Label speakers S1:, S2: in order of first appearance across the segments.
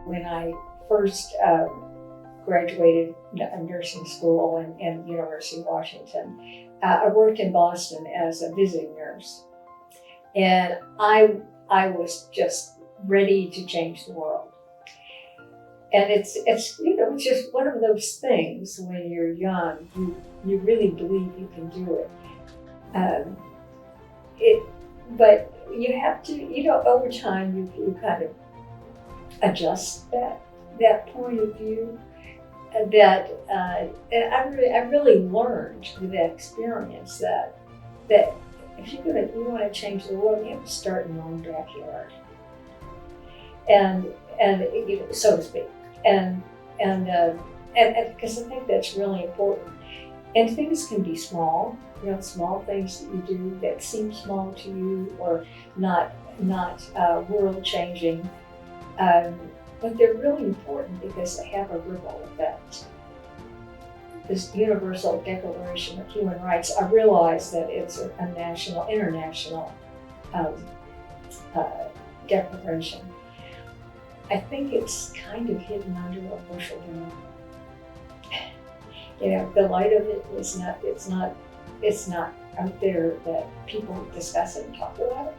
S1: When I first graduated nursing school in University of Washington, I worked in Boston as a visiting nurse. And I was just ready to change the world. And it's it's just one of those things when you're young, you really believe you can do it. Um, but you have to, over time you kind of adjust that point of view. That and I really learned with that experience that if you want to change the world, you have to start in your own backyard, and so to speak, and because I think that's really important. And things can be small, small things that you do that seem small to you or not world changing, but they're really important because they have a ripple effect. This Universal Declaration of Human Rights, I realize that it's a international declaration. I think it's kind of hidden under a bushel down. The light of it is it's not out there that people discuss it and talk about it.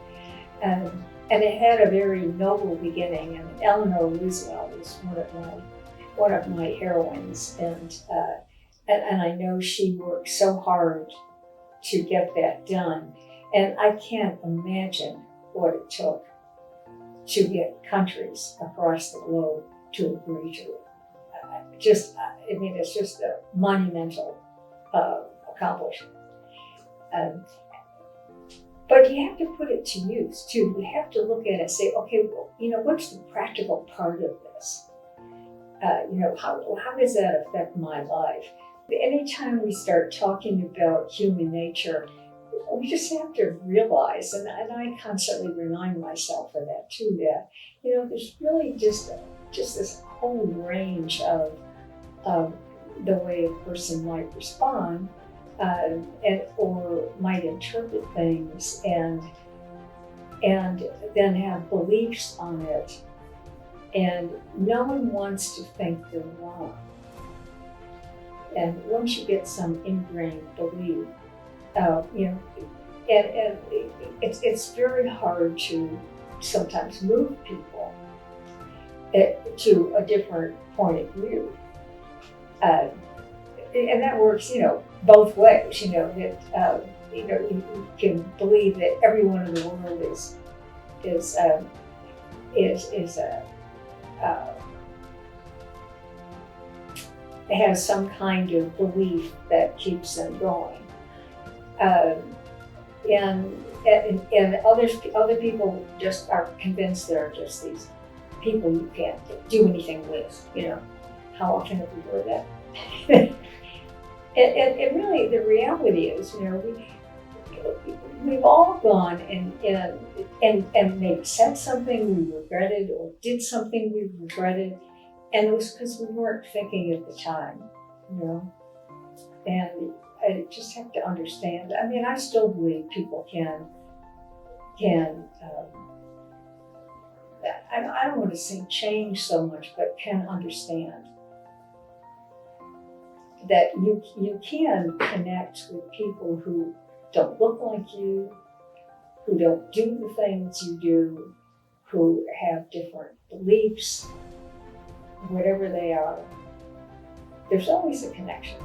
S1: And it had a very noble beginning. And Eleanor Roosevelt was one of my heroines, and I know she worked so hard to get that done. And I can't imagine what it took to get countries across the globe to agree to it. It's just a monumental accomplishment. But you have to put it to use too. You have to look at it and say, okay, well, what's the practical part of this? How does that affect my life? Anytime we start talking about human nature, we just have to realize, and I constantly remind myself of that too, that there's really just this whole range of the way a person might respond or might interpret things and then have beliefs on it. And no one wants to think they're wrong. And once you get some ingrained belief, and it's very hard to sometimes move people to a different point of view. And that works, both ways. That you can believe that everyone in the world has some kind of belief that keeps them going, and other people just are convinced they're just these people you can't do anything with. How often have we heard that? And really, the reality is, we've all gone and maybe said something we regretted or did something we regretted, and it was because we weren't thinking at the time, And I just have to understand. I still believe people can. I don't want to say change so much, but can understand that you can connect with people who don't look like you, who don't do the things you do, who have different beliefs, whatever they are. There's always a connection.